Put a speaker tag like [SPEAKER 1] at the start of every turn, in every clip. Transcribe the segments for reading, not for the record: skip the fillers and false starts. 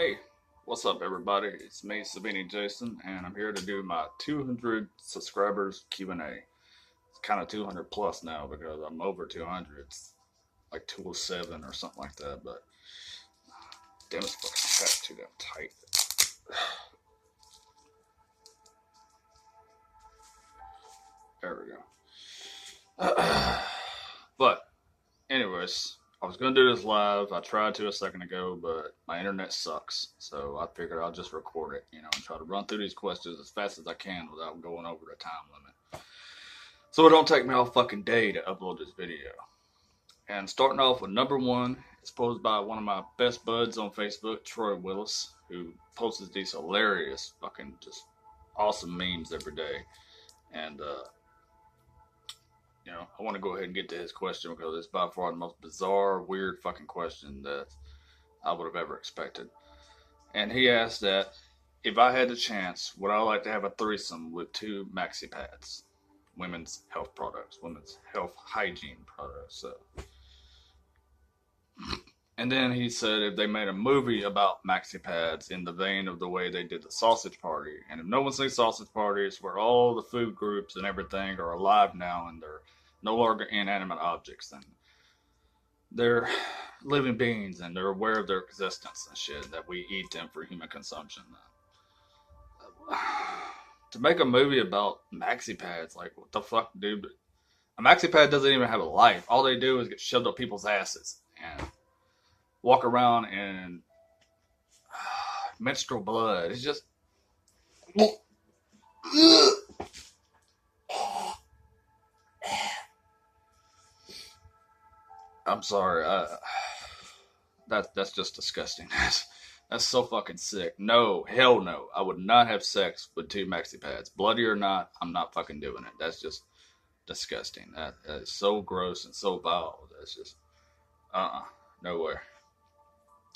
[SPEAKER 1] Hey, what's up, everybody? It's me, Savini Jason, and I'm here to do my 200 subscribers Q&A. It's kind of 200 plus now because I'm over 200. It's like 207 or something like that, but damn, this fucking hat's too damn tight. There we go. But, anyways, I was gonna do this live. I tried to a second ago, but my internet sucks. So I figured I'll just record it, and try to run through these questions as fast as I can without going over the time limit. So it don't take me all fucking day to upload this video. And starting off with number one, it's posed by one of my best buds on Facebook, Troy Willis, who posts these hilarious, fucking just awesome memes every day. And I want to go ahead and get to his question because it's by far the most bizarre, weird fucking question that I would have ever expected. And he asked that if I had the chance, would I like to have a threesome with two maxi pads? Women's health products, women's health hygiene products. And then he said if they made a movie about maxi pads in the vein of the way they did the Sausage Party, and if no one's seen Sausage Party, it's where all the food groups and everything are alive now and they're no longer inanimate objects and they're living beings and they're aware of their existence and shit that we eat them for human consumption. To make a movie about maxi pads, like what the fuck, dude? A maxi pad doesn't even have a life. All they do is get shoved up people's asses and walk around in menstrual blood. It's just. I'm sorry. That's just disgusting. That's so fucking sick. No, hell no. I would not have sex with two maxi pads. Bloody or not, I'm not fucking doing it. That's just disgusting. That is so gross and so vile. That's just no way.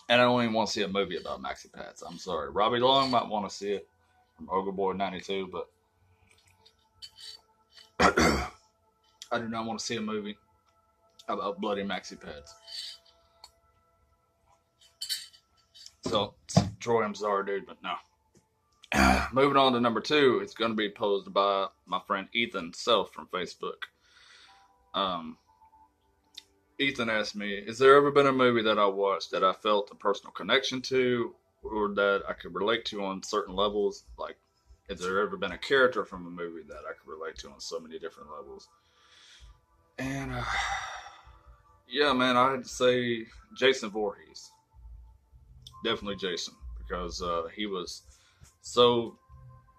[SPEAKER 1] And I don't even want to see a movie about maxi pads. I'm sorry. Robbie Long might want to see it from Ogre Boy 92, but I do not want to see a movie about bloody maxi pads. So, Troy, I'm sorry, dude, but no. Moving on to number two, it's going to be posed by my friend Ethan Self from Facebook. Ethan asked me, "Has there ever been a movie that I watched that I felt a personal connection to, or that I could relate to on certain levels? Like, has there ever been a character from a movie that I could relate to on so many different levels?" And yeah, man, I had to say Jason Voorhees. Definitely Jason, because he was so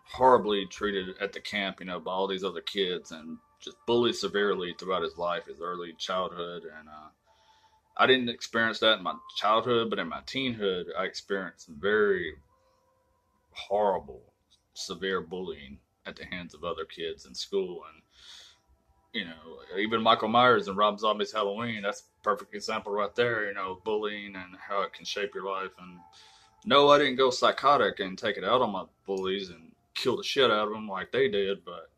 [SPEAKER 1] horribly treated at the camp, by all these other kids and just bullied severely throughout his life, his early childhood. And I didn't experience that in my childhood, but in my teenhood, I experienced some very horrible, severe bullying at the hands of other kids in school. And, even Michael Myers and Rob Zombie's Halloween, that's a perfect example right there, bullying and how it can shape your life. And no, I didn't go psychotic and take it out on my bullies and kill the shit out of them like they did, but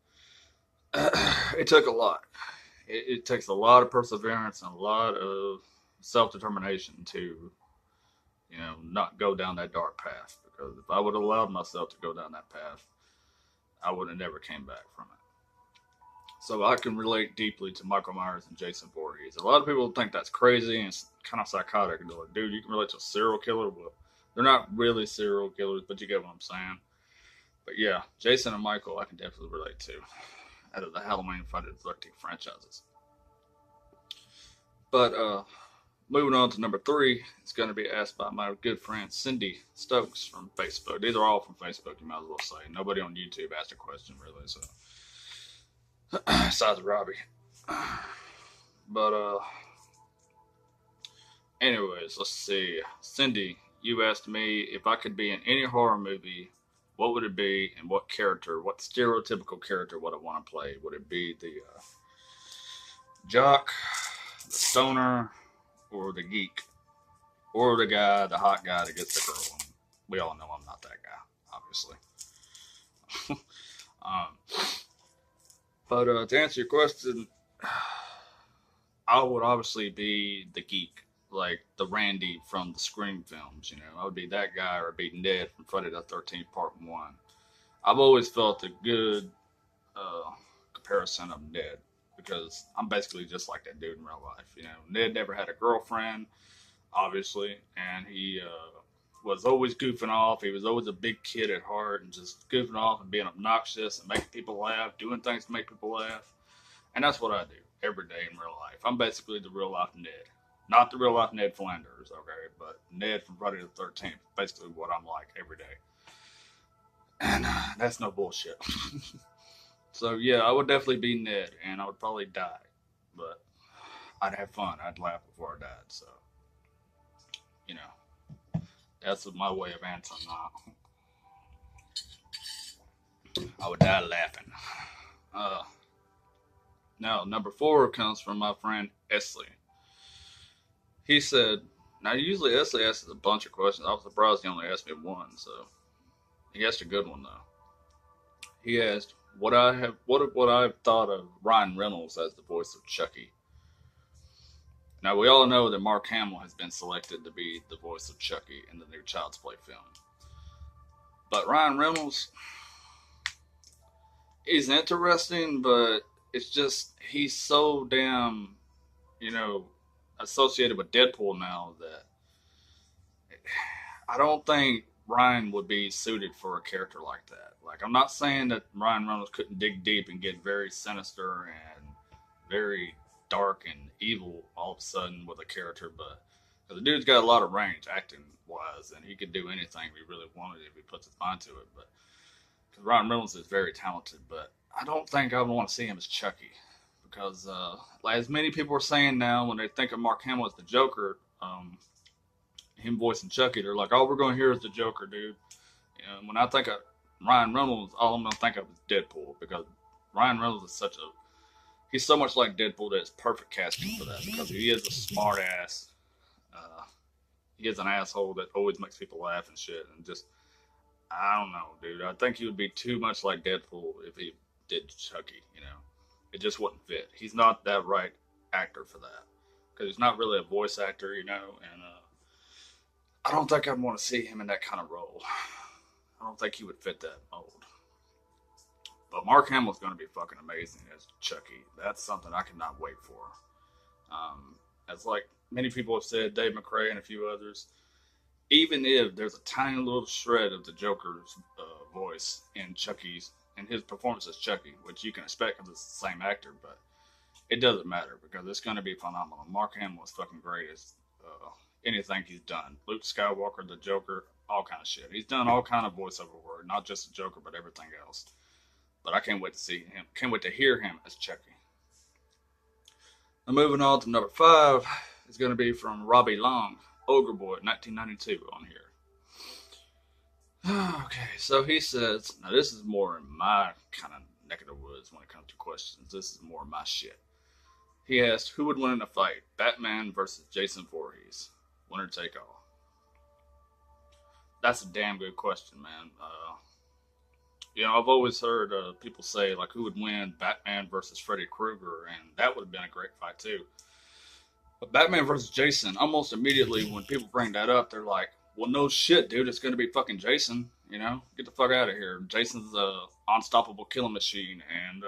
[SPEAKER 1] it took a lot. It takes a lot of perseverance and a lot of self-determination to, not go down that dark path. Because if I would have allowed myself to go down that path, I would have never came back from it. So I can relate deeply to Michael Myers and Jason Voorhees. A lot of people think that's crazy and it's kind of psychotic. And they're like, dude, you can relate to a serial killer? Well, they're not really serial killers, but you get what I'm saying. But yeah, Jason and Michael, I can definitely relate to out of the Halloween Friday the 13th franchises. But moving on to number three, it's going to be asked by my good friend Cindy Stokes from Facebook. These are all from Facebook, you might as well say. Nobody on YouTube asked a question, really, so. Besides Robbie. But, anyways, let's see. Cindy, you asked me if I could be in any horror movie, what would it be and what character, what stereotypical character would I want to play? Would it be the jock, the stoner, or the geek? Or the guy, the hot guy that gets the girl? And we all know I'm not that guy, obviously. But to answer your question, I would obviously be the geek. like the Randy from the Scream films. I would be that guy, or I'd be Ned from Friday the 13th Part 1. I've always felt a good uh, comparison of Ned because I'm basically just like that dude in real life. Ned never had a girlfriend, obviously, and he was always goofing off. He was always a big kid at heart and just goofing off and being obnoxious and making people laugh, doing things to make people laugh. And that's what I do every day in real life. I'm basically the real life Ned. Not the real life Ned Flanders, okay, but Ned from Friday the 13th. Basically what I'm like every day. And that's no bullshit. So, yeah, I would definitely be Ned, and I would probably die. But I'd have fun. I'd laugh before I died. So, you know, that's my way of answering that. I would die laughing. Uh, Now, number 4 comes from my friend Esley. He said, now usually Esley asks a bunch of questions. I was surprised he only asked me one, so he asked a good one though. He asked what I've thought of Ryan Reynolds as the voice of Chucky. Now we all know that Mark Hamill has been selected to be the voice of Chucky in the new Child's Play film. But Ryan Reynolds, he's interesting, but it's just he's so damn, associated with Deadpool now that I don't think Ryan would be suited for a character like that. Like, I'm not saying that Ryan Reynolds couldn't dig deep and get very sinister and very dark and evil all of a sudden with a character, but the dude's got a lot of range acting wise, and he could do anything if he really wanted if he puts his mind to it. But because Ryan Reynolds is very talented, but I don't think I would want to see him as Chucky because, like as many people are saying now, when they think of Mark Hamill as the Joker, him voicing Chucky, they're like, "Oh, we're going to hear is the Joker, dude." When I think of Ryan Reynolds, all I'm going to think of is Deadpool because Ryan Reynolds is he's so much like Deadpool that it's perfect casting for that because he is a smart ass. He is an asshole that always makes people laugh and shit, and just I don't know, dude. I think he would be too much like Deadpool if he did Chucky. It just wouldn't fit. He's not that right actor for that because he's not really a voice actor, and I don't think I'd want to see him in that kind of role. I don't think he would fit that mold. But Mark Hamill's going to be fucking amazing as Chucky. That's something I cannot wait for. As like many people have said, Dave McRae and a few others, even if there's a tiny little shred of the Joker's voice in his performance as Chucky, which you can expect because it's the same actor, but it doesn't matter because it's going to be phenomenal. Mark Hamill is fucking great as anything he's done. Luke Skywalker, the Joker, all kind of shit. He's done all kind of voiceover work, not just the Joker, but everything else. But I can't wait to see him. Can't wait to hear him as Chucky. Now moving on to number 5 is going to be from Robbie Long, Ogre Boy, 1992 on here. Okay, so he says, now this is more in my kind of neck of the woods when it comes to questions. This is more my shit. He asked, who would win in a fight? Batman versus Jason Voorhees. Winner take all. That's a damn good question, man. I've always heard people say, like, who would win Batman versus Freddy Krueger, and that would have been a great fight, too. But Batman versus Jason, almost immediately when people bring that up, they're like, well, no shit, dude, it's going to be fucking Jason, Get the fuck out of here. Jason's an unstoppable killing machine, and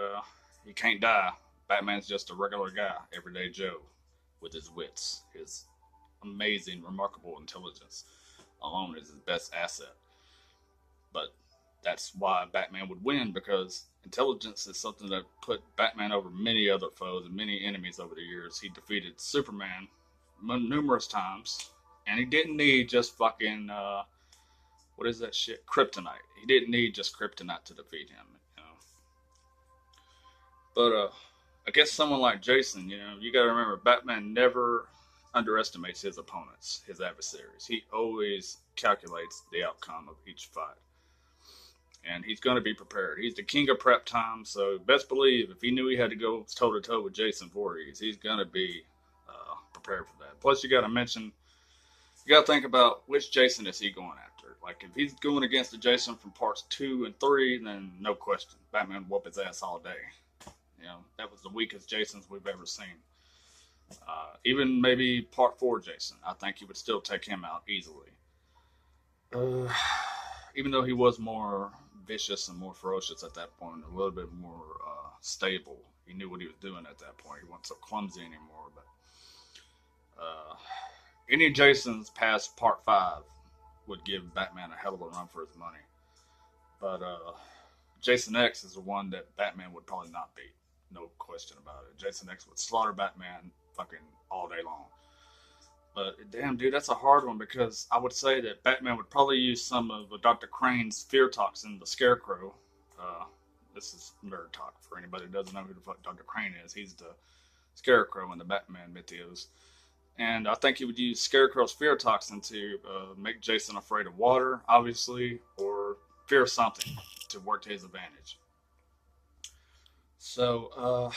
[SPEAKER 1] he can't die. Batman's just a regular guy, everyday Joe, with his wits. His amazing, remarkable intelligence alone is his best asset. But that's why Batman would win, because intelligence is something that put Batman over many other foes and many enemies over the years. He defeated Superman numerous times, and he didn't need just fucking, what is that shit? Kryptonite. He didn't need just kryptonite to defeat him, But, I guess someone like Jason, you gotta remember, Batman never underestimates his opponents, his adversaries. He always calculates the outcome of each fight. And he's going to be prepared. He's the king of prep time, so best believe if he knew he had to go toe-to-toe with Jason Voorhees, he's going to be prepared for that. Plus, you got to think about which Jason is he going after. Like, if he's going against the Jason from parts 2 and 3, then no question, Batman whoop his ass all day. That was the weakest Jasons we've ever seen. Even maybe part 4 Jason, I think he would still take him out easily. Uh, Even though he was more vicious and more ferocious at that point, a little bit more stable. He knew what he was doing at that point. He wasn't so clumsy anymore. But uh, any Jasons past part 5 would give Batman a hell of a run for his money. But Jason X is the one that Batman would probably not beat. No question about it. Jason X would slaughter Batman fucking all day long. But damn, dude, that's a hard one because I would say that Batman would probably use some of Dr. Crane's fear toxin, the Scarecrow. Uh, this is nerd talk for anybody who doesn't know who the fuck Dr. Crane is. He's the Scarecrow in the Batman mythos. And I think he would use Scarecrow's fear toxin to make Jason afraid of water, obviously, or fear something to work to his advantage. So,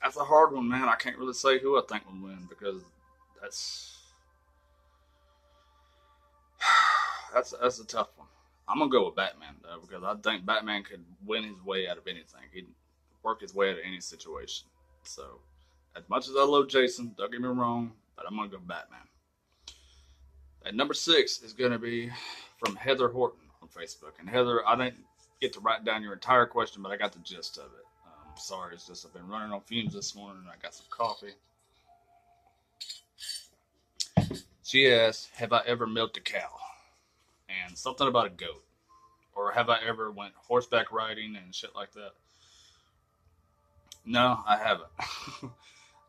[SPEAKER 1] that's a hard one, man. I can't really say who I think will win because that's that's a tough one. I'm gonna go with Batman though because I think Batman could win his way out of anything. He'd work his way out of any situation. So, as much as I love Jason, don't get me wrong, but I'm gonna go Batman. At number 6 is gonna be from Heather Horton on Facebook. And Heather, I didn't get to write down your entire question, but I got the gist of it. Sorry, it's just I've been running on fumes this morning and I got some coffee. She asked, "Have I ever milked a cow?" And something about a goat, or have I ever went horseback riding and shit like that? No, I haven't.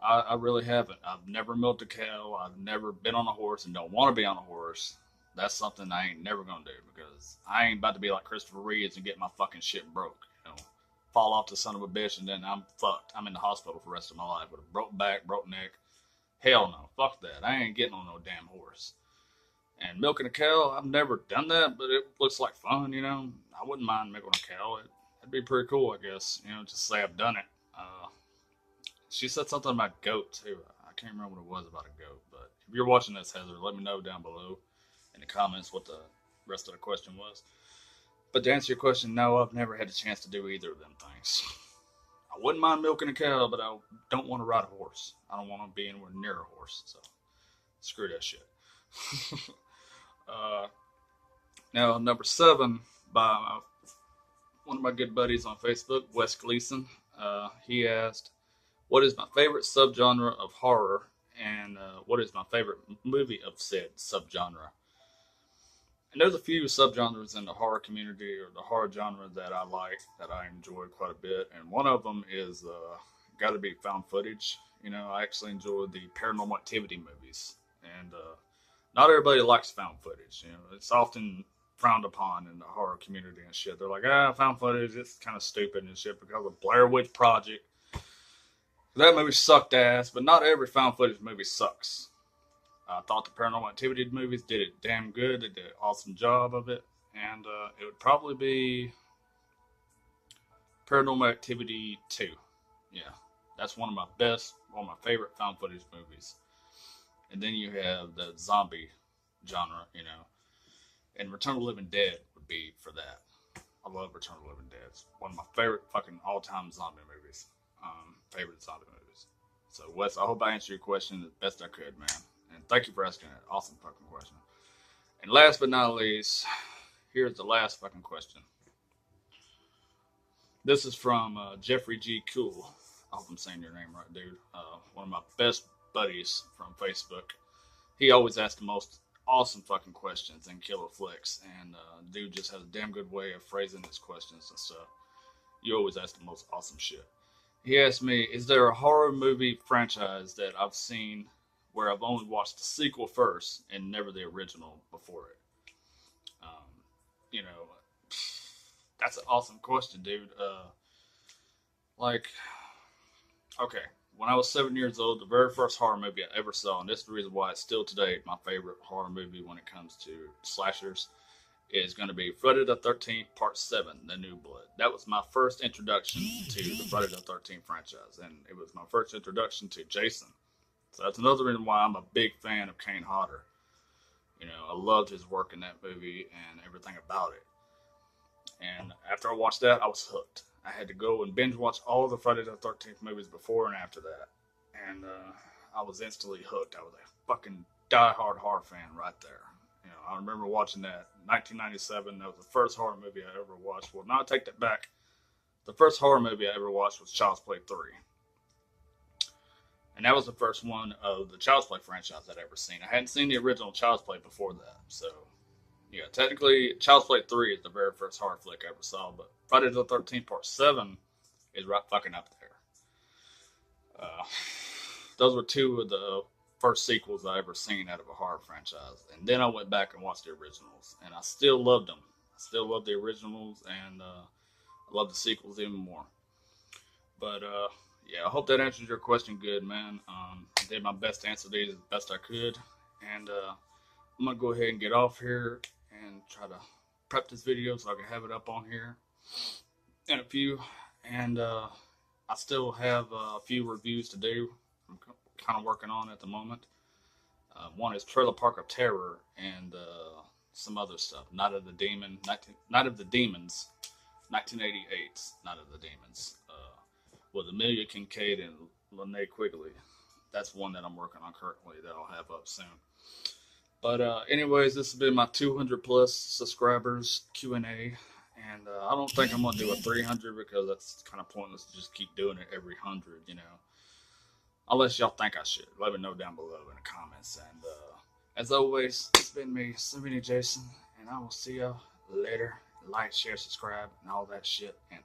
[SPEAKER 1] I really haven't. I've never milked a cow. I've never been on a horse and don't want to be on a horse. That's something I ain't never gonna do because I ain't about to be like Christopher Reeves and get my fucking shit broke. Fall off the son of a bitch and then I'm fucked. I'm in the hospital for the rest of my life with a broke back, broke neck. Hell no, fuck that. I ain't getting on no damn horse. And milking a cow, I've never done that, but it looks like fun. I wouldn't mind milking a cow. It'd be pretty cool, I guess. Just say I've done it. She said something about goat too. I can't remember what it was about a goat, but if you're watching this, Heather, let me know down below in the comments what the rest of the question was. But to answer your question, no, I've never had a chance to do either of them things. I wouldn't mind milking a cow, but I don't want to ride a horse. I don't want to be anywhere near a horse, so screw that shit. uh, Now, number 7 by one of my good buddies on Facebook, Wes Gleason. He asked, "What is my favorite subgenre of horror, and what is my favorite movie of said subgenre?" And there's a few subgenres in the horror community or the horror genre that I like, that I enjoy quite a bit. And one of them is got to be found footage. I actually enjoy the paranormal activity movies. And not everybody likes found footage. It's often frowned upon in the horror community and shit. They're like, found footage, it's kind of stupid and shit because of Blair Witch Project. That movie sucked ass, but not every found footage movie sucks. I thought the Paranormal Activity movies did it damn good. They did an awesome job of it. And it would probably be Paranormal Activity 2. Yeah, that's one of my favorite found footage movies. And then you have the zombie genre. And Return of the Living Dead would be for that. I love Return of the Living Dead. It's one of my favorite fucking all-time zombie movies. Favorite zombie movies. So, Wes, I hope I answered your question the best I could, man. And thank you for asking that awesome fucking question. And last but not least, here's the last fucking question. This is from Jeffrey G. Cool. I hope I'm saying your name right, dude. One of my best buddies from Facebook. He always asks the most awesome fucking questions in Killer Flicks. And dude just has a damn good way of phrasing his questions and stuff. You always ask the most awesome shit. He asked me, is there a horror movie franchise that I've seen where I've only watched the sequel first and never the original before it? You know, that's an awesome question, dude. Okay, when I was 7 years old, the very first horror movie I ever saw, and this is the reason why it's still today my favorite horror movie when it comes to slashers, is going to be Friday the 13th Part 7, The New Blood. That was my first introduction to the Friday the 13th franchise, and it was my first introduction to Jason. So that's another reason why I'm a big fan of Kane Hodder. I loved his work in that movie and everything about it. And after I watched that, I was hooked. I had to go and binge watch all the Friday the 13th movies before and after that. and I was instantly hooked. I was a fucking diehard horror fan right there. You know, I remember watching that in 1997. That was the first horror movie I ever watched. Well, now I take that back. The first horror movie I ever watched was Child's Play 3. And that was the first one of the Child's Play franchise I'd ever seen. I hadn't seen the original Child's Play before that. So, yeah, technically, Child's Play 3 is the very first horror flick I ever saw. But Friday the 13th Part 7 is right fucking up there. Those were two of the first sequels I ever seen out of a horror franchise. And then I went back and watched the originals. And I still loved them. I still love the originals. And I love the sequels even more. But, yeah, I hope that answers your question good, man. I did my best to answer these as best I could. And I'm going to go ahead and get off here and try to prep this video so I can have it up on here in a few. And I still have a few reviews to do. I'm kind of working on at the moment. One is Trailer Park of Terror and some other stuff. Night of the Demons, 1988. Night of the Demons. With Amelia Kincaid and Linnea Quigley. That's one that I'm working on currently that I'll have up soon. But anyways, this has been my 200 plus subscribers Q&A. And I don't think I'm going to do a 300 because that's kind of pointless to just keep doing it every 100, you know. Unless y'all think I should. Let me know down below in the comments. And as always, it's been me, Slim Jason. And I will see y'all later. Like, share, subscribe, and all that shit. And